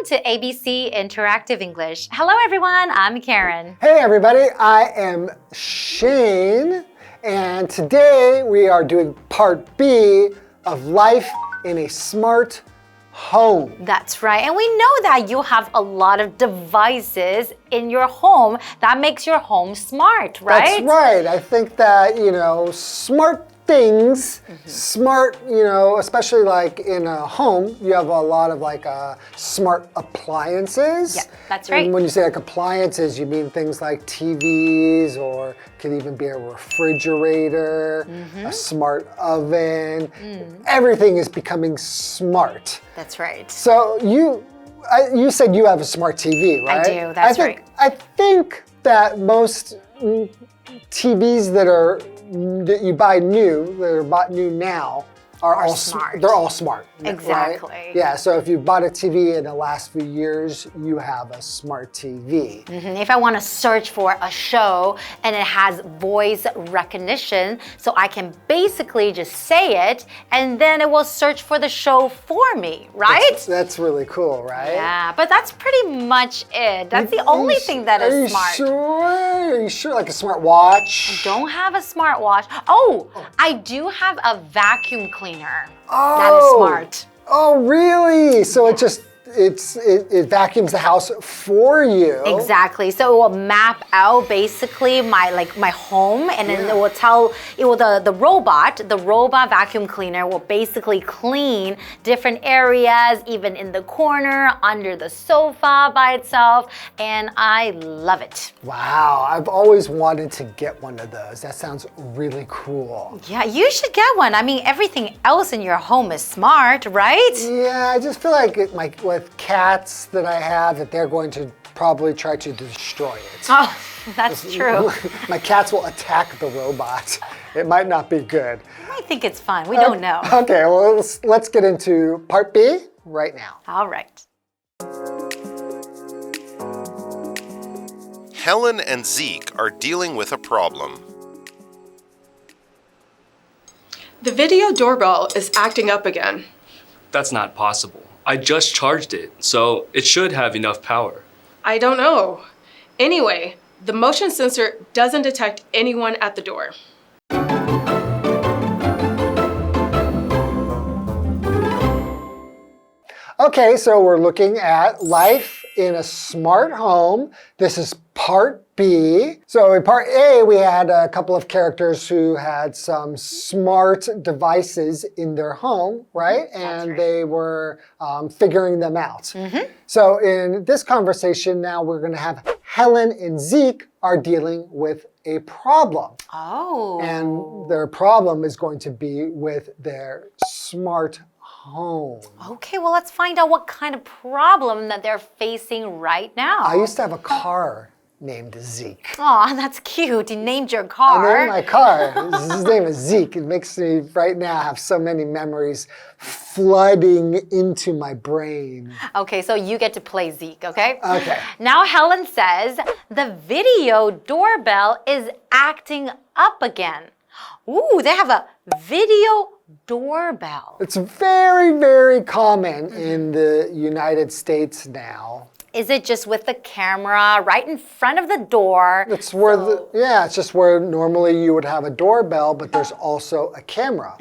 to ABC Interactive English. Hello everyone, I'm Karen. Hey everybody, I am Shane, and today we are doing part B of life in a smart home. That's right, and we know that you have a lot of devices in your home that makes your home smart, right? That's right. I think that, smart things, smart, especially like in a home, you have a lot of smart appliances. Yeah, that's right. And when you say like appliances, you mean things like TVs, or could even be a refrigerator, a smart oven. Everything is becoming smart. That's right. So you said you have a smart TV, right? I do, that's right. I think that most TVs that you buy new, that are bought new now, are all smart. They're all smart. Exactly. Right? Yeah, so if you bought a TV in the last few years, you have a smart TV. If I want to search for a show and it has voice recognition, so I can basically just say it and then it will search for the show for me, right? That's really cool, right? Yeah, but that's pretty much it. That's the only thing that is smart. Are you sure? Like a smart watch? I don't have a smartwatch. Oh, I do have a vacuum cleaner. Oh, that is smart. Oh, really? So it vacuums the house for you. Exactly. So it will map out basically my home, and then it will tell the robot vacuum cleaner will basically clean different areas, even in the corner, under the sofa by itself, and I love it. Wow, I've always wanted to get one of those. That sounds really cool. Yeah, you should get one. I mean, everything else in your home is smart, right? Yeah, I just feel like with cats that I have, that they're going to probably try to destroy it. Oh, that's true. My cats will attack the robot. It might not be good. You might think it's fun. We don't know. Okay, well, let's get into part B right now. All right. Helen and Zeke are dealing with a problem. The video doorbell is acting up again. That's not possible. I just charged it, so it should have enough power. I don't know. Anyway, the motion sensor doesn't detect anyone at the door. Okay, so we're looking at life in a smart home. This is part B. So in part A, we had a couple of characters who had some smart devices in their home, right? And they were figuring them out. So in this conversation now, we're going to have Helen and Zeke are dealing with a problem. Oh. And their problem is going to be with their smart home. Okay, well, let's find out what kind of problem that they're facing right now. I used to have a car named Zeke. Aw, that's cute. You named your car. I named my car. His name is Zeke. It makes me right now have so many memories flooding into my brain. Okay, so you get to play Zeke, okay? Okay. Now Helen says, the video doorbell is acting up again. Ooh, they have a video doorbell. It's very, very common in the United States now. Is it just with the camera right in front of the door? It's where it's just where normally you would have a doorbell, but there's also a camera,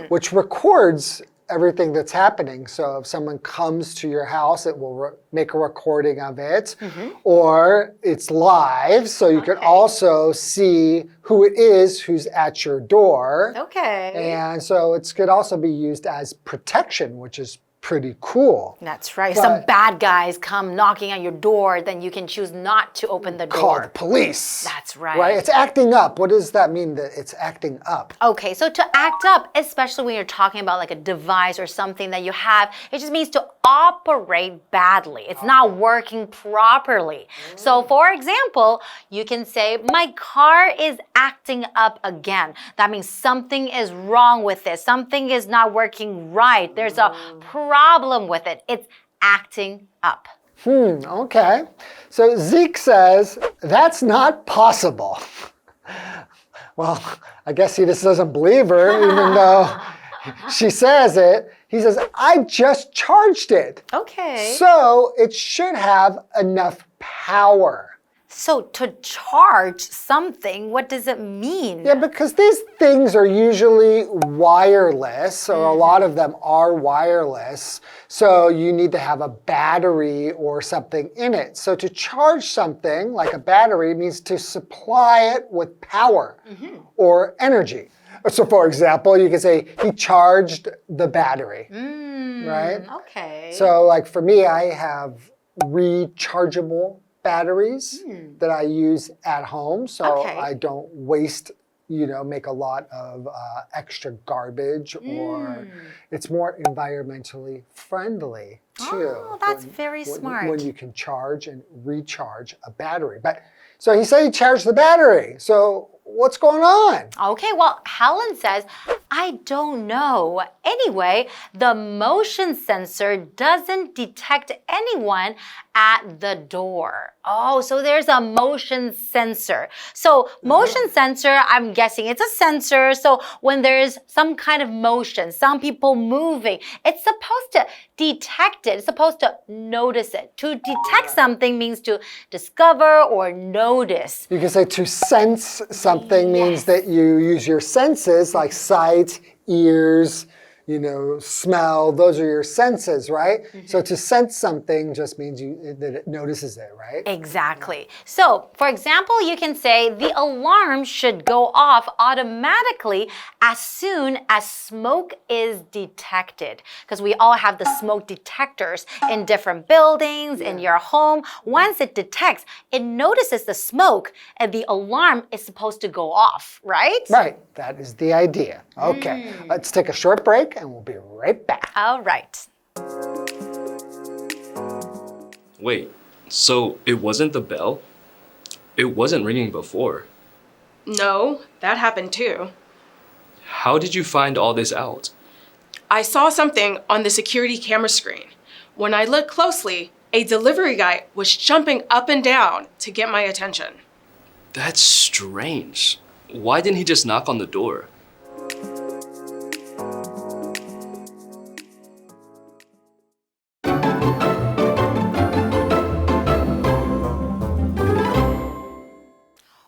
which records everything that's happening. So if someone comes to your house, it will make a recording of it, or it's live, so you can also see who it is who's at your door. Okay. And so it could also be used as protection, which is pretty cool. That's right. Some bad guys come knocking on your door, then you can choose not to open the door. Call the police. That's right. Right? It's acting up. What does that mean that it's acting up? Okay, so to act up, especially when you're talking about like a device or something that you have, it just means to operate badly. It's not working properly. So for example, you can say, my car is acting up again. That means something is wrong with it. Something is not working right. There's a problem with it. It's acting up. Okay. So Zeke says, that's not possible. Well, I guess he just doesn't believe her, even though she says it. He says, I just charged it. Okay. So it should have enough power. So to charge something, what does it mean? Yeah, because these things are usually wireless, or a lot of them are wireless. So you need to have a battery or something in it. So to charge something like a battery means to supply it with power or energy. So for example, you can say, he charged the battery, right? Okay. So like for me, I have rechargeable batteries that I use at home, so I don't waste, make a lot of extra garbage, or it's more environmentally friendly too. Oh, that's very smart. When you can charge and recharge a battery. But so he said he charged the battery. So what's going on? Okay, well, Helen says, I don't know. Anyway, the motion sensor doesn't detect anyone at the door. Oh, so there's a motion sensor. So motion sensor, I'm guessing it's a sensor. So when there's some kind of motion, some people moving, it's supposed to detect it. It's supposed to notice it. To detect something means to discover or notice. You can say to sense something means that you use your senses like sight, ears, smell. Those are your senses, right? So to sense something just means that it notices it, right? Exactly. So, for example, you can say the alarm should go off automatically as soon as smoke is detected. Because we all have the smoke detectors in different buildings, in your home. Once it detects, it notices the smoke and the alarm is supposed to go off, right? Right. That is the idea. Okay. Let's take a short break and we'll be right back. All right. Wait, so it wasn't the bell? It wasn't ringing before. No, that happened too. How did you find all this out? I saw something on the security camera screen. When I looked closely, a delivery guy was jumping up and down to get my attention. That's strange. Why didn't he just knock on the door?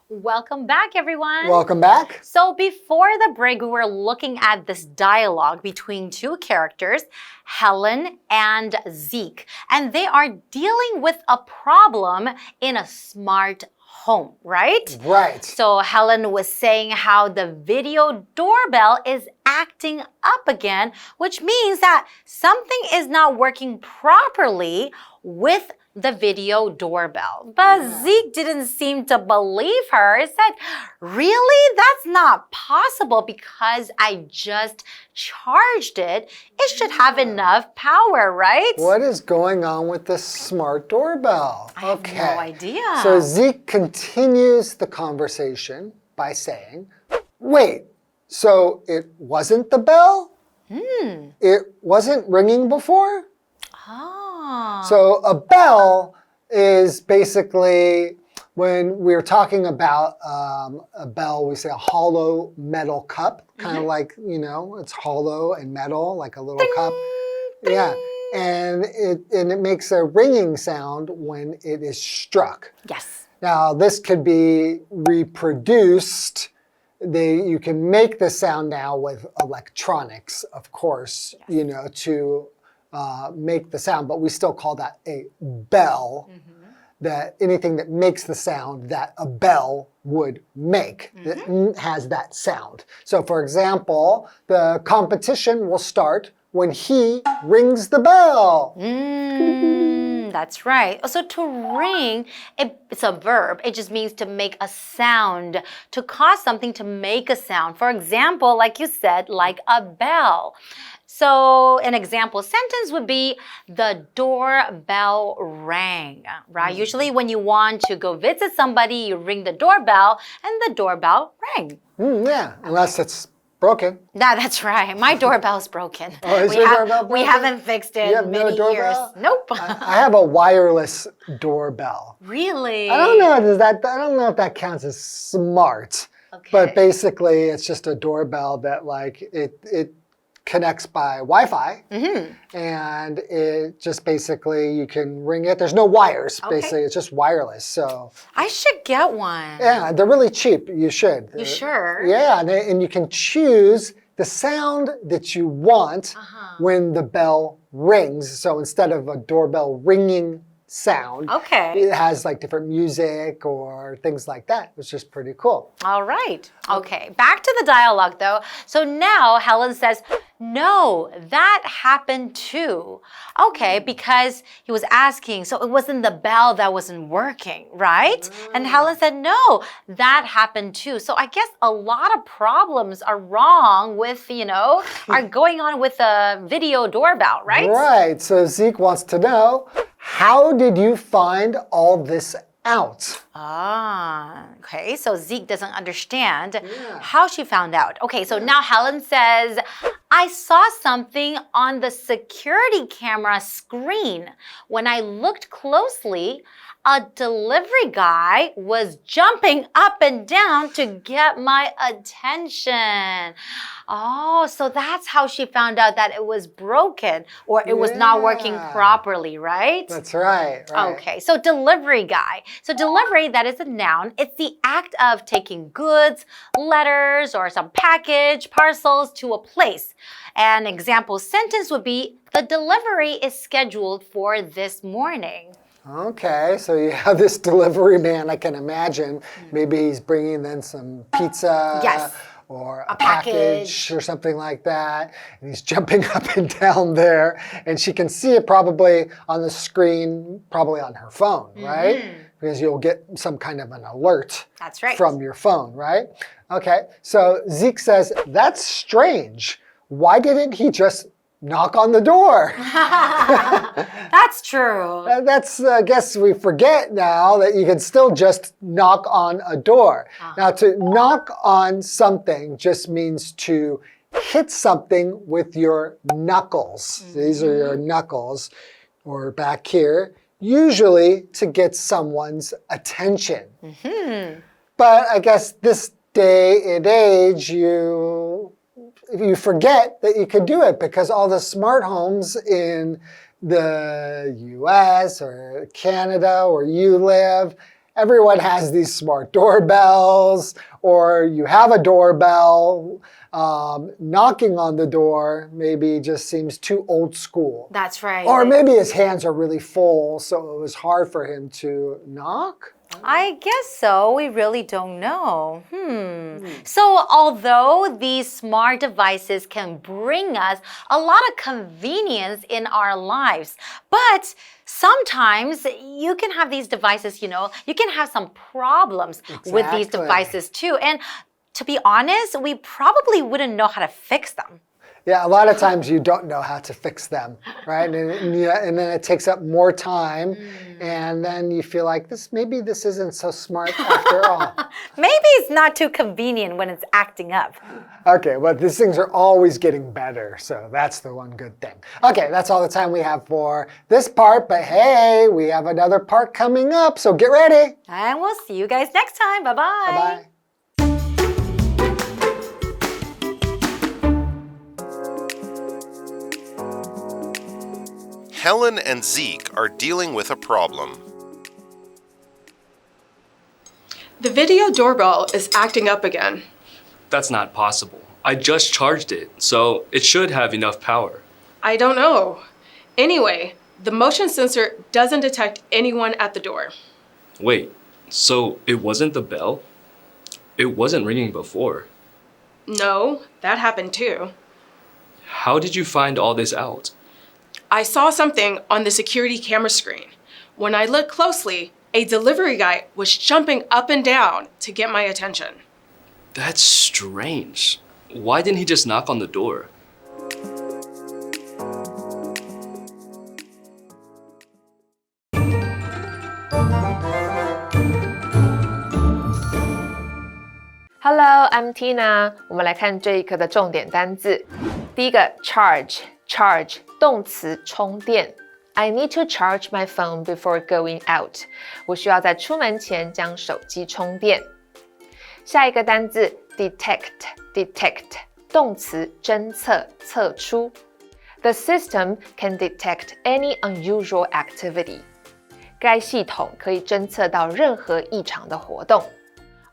Welcome back, everyone. Welcome back. So before the break, we were looking at this dialogue between two characters, Helen and Zeke. And they are dealing with a problem in a smart home, right? Right. So Helen was saying how the video doorbell is acting up again, which means that something is not working properly with the video doorbell. But Zeke didn't seem to believe her. He said, really? That's not possible because I just charged it. It should have enough power, right? What is going on with this smart doorbell? I have no idea. So Zeke continues the conversation by saying, wait, so it wasn't the bell? It wasn't ringing before? So a bell is basically, when we're talking about a bell, we say a hollow metal cup, kind of like, it's hollow and metal, like a little cup. Yeah, and it makes a ringing sound when it is struck. Yes. Now, this could be reproduced. You can make the sound now with electronics, of course, to make the sound, but we still call that a bell. That anything that makes the sound that a bell would make, that has that sound. So for example, the competition will start when he rings the bell. That's right. So to ring, it's a verb. It just means to make a sound, to cause something to make a sound. For example, like you said, like a bell. So an example sentence would be, the doorbell rang, right? Usually when you want to go visit somebody, you ring the doorbell and the doorbell rang. Yeah, unless it's broken. That's right. My doorbell's broken. Oh, is your doorbell broken? We haven't fixed it You have in no many years. doorbell? Nope. I have a wireless doorbell. Really? I don't know if that counts as smart. Okay. But basically, it's just a doorbell that it connects by Wi-Fi. And it just basically, you can ring it. There's no wires, basically. It's just wireless. So I should get one. yeah, they're really cheap. You should. You sure? Yeah, and you can choose the sound that you want when the bell rings. So instead of a doorbell ringing sound, it has like different music or things like that, which is pretty cool. All right. Okay, back to the dialogue though. So now Helen says, no, that happened too. Okay, because he was asking, so it wasn't the bell that wasn't working, right? And Helen said, no, that happened too. So I guess a lot of problems are wrong with, are going on with the video doorbell, right? Right, so Zeke wants to know, how did you find all this out? Okay, so Zeke doesn't understand how she found out. Okay, so now Helen says, I saw something on the security camera screen. When I looked closely, a delivery guy was jumping up and down to get my attention. Oh, so that's how she found out that it was broken or it was not working properly, right? That's right. Okay, so delivery guy. So delivery, that is a noun. It's the act of taking goods, letters, or some package, parcels to a place. An example sentence would be, the delivery is scheduled for this morning. Okay, so you have this delivery man, I can imagine. Maybe he's bringing in some pizza or a package or something like that. And he's jumping up and down there. And she can see it probably on the screen, probably on her phone, right? Because you'll get some kind of an alert from your phone, right? Okay, so Zeke says, that's strange. Why didn't he just knock on the door? That's true. That's, I guess we forget now that you can still just knock on a door. Now, to knock on something just means to hit something with your knuckles. These are your knuckles, or back here, usually to get someone's attention. But I guess this day and age, you forget that you could do it because all the smart homes in the US or Canada where you live, everyone has these smart doorbells, or you have a doorbell. Knocking on the door maybe just seems too old school. That's right. Or maybe his hands are really full, so it was hard for him to knock. I guess so. We really don't know. So although these smart devices can bring us a lot of convenience in our lives, but sometimes you can have these devices, you can have some problems with these devices too. And to be honest, we probably wouldn't know how to fix them. Yeah, a lot of times you don't know how to fix them, right? And then it takes up more time, and then you feel like maybe this isn't so smart after all. Maybe it's not too convenient when it's acting up. Okay, well, these things are always getting better, so that's the one good thing. Okay, that's all the time we have for this part, but hey, we have another part coming up, so get ready. And we'll see you guys next time. Bye-bye. Bye-bye. Helen and Zeke are dealing with a problem. The video doorbell is acting up again. That's not possible. I just charged it, so it should have enough power. I don't know. Anyway, the motion sensor doesn't detect anyone at the door. Wait, so it wasn't the bell? It wasn't ringing before. No, that happened too. How did you find all this out? I saw something on the security camera screen. When I looked closely, a delivery guy was jumping up and down to get my attention. That's strange. Why didn't he just knock on the door? Hello, I'm Tina. 我们来看这一课的重点单字。第一个 charge 动词充电。I need to charge my phone before going out. 我需要在出门前将手机充电。下一个单字 detect 动词侦测、测出。The system can detect any unusual activity. 该系统可以侦测到任何异常的活动。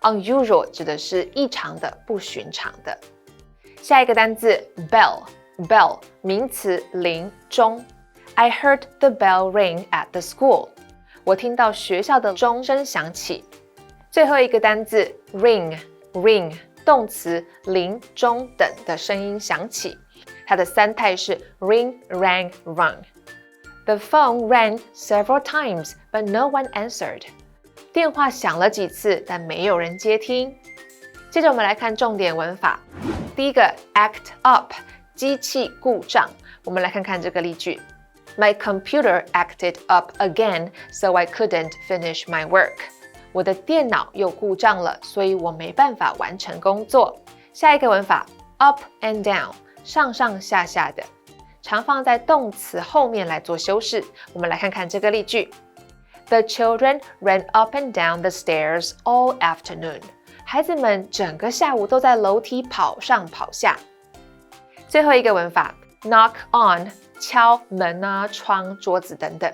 Unusual 指的是异常的、不寻常的。下一个单字 bell 名词铃钟。I heard the bell ring at the school. 我听到学校的钟声响起。最后一个单字 ring 动词铃钟等的声音响起。它的三态是 ring, rang, rung.The phone rang several times, but no one answered. 电话响了几次，但没有人接听。接着我们来看重点文法。第一个 act up， 机器故障。我们来看看这个例句。My computer acted up again, so I couldn't finish my work. 我的电脑又故障了，所以我没办法完成工作。下一个文法 up and down， 上上下下的。常放在动词后面来做修饰。我们来看看这个例句。The children ran up and down the stairs all afternoon. 孩子们整个下午都在楼梯跑上跑下。最后一个文法 knock on， 敲门啊、窗、桌子等等。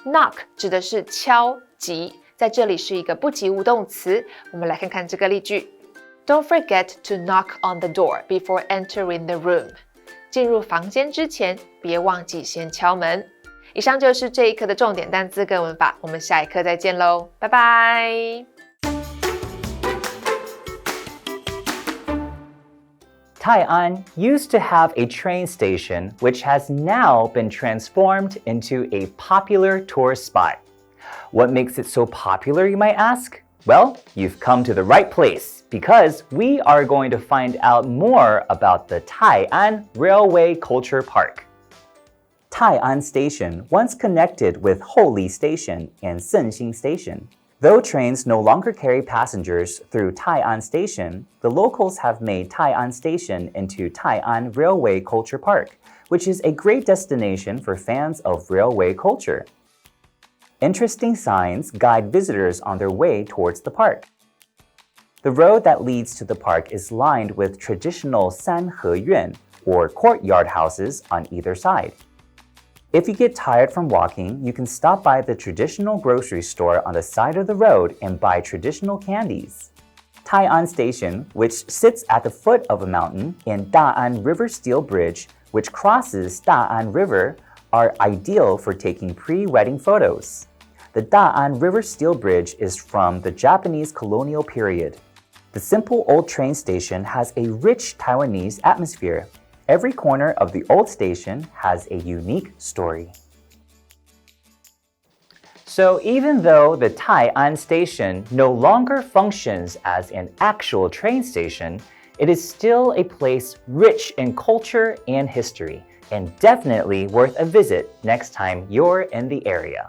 knock 指的是敲击，在这里是一个不及物动词。我们来看看这个例句。Don't forget to knock on the door before entering the room.进入房间之前，别忘记先敲门。以上就是这一课的重点单字跟文法，我们下一课再见喽，拜拜。Tai'an used to have a train station which has now been transformed into a popular tourist spot. What makes it so popular, you might ask? Well, you've come to the right place because we are going to find out more about the Tai'an Railway Culture Park. Tai'an Station once connected with Houli Station and Senxing Station. Though trains no longer carry passengers through Tai'an Station, the locals have made Tai'an Station into Tai'an Railway Culture Park, which is a great destination for fans of railway culture. Interesting signs guide visitors on their way towards the park. The road that leads to the park is lined with traditional sanheyuan, or courtyard houses, on either side. If you get tired from walking, you can stop by the traditional grocery store on the side of the road and buy traditional candies. Tai'an Station, which sits at the foot of a mountain, and Da'an River Steel Bridge, which crosses Da'an River, are ideal for taking pre-wedding photos. The Da'an River Steel Bridge is from the Japanese colonial period. The simple old train station has a rich Taiwanese atmosphere. Every corner of the old station has a unique story. So even though the Tai'an Station no longer functions as an actual train station, it is still a place rich in culture and history, and definitely worth a visit next time you're in the area.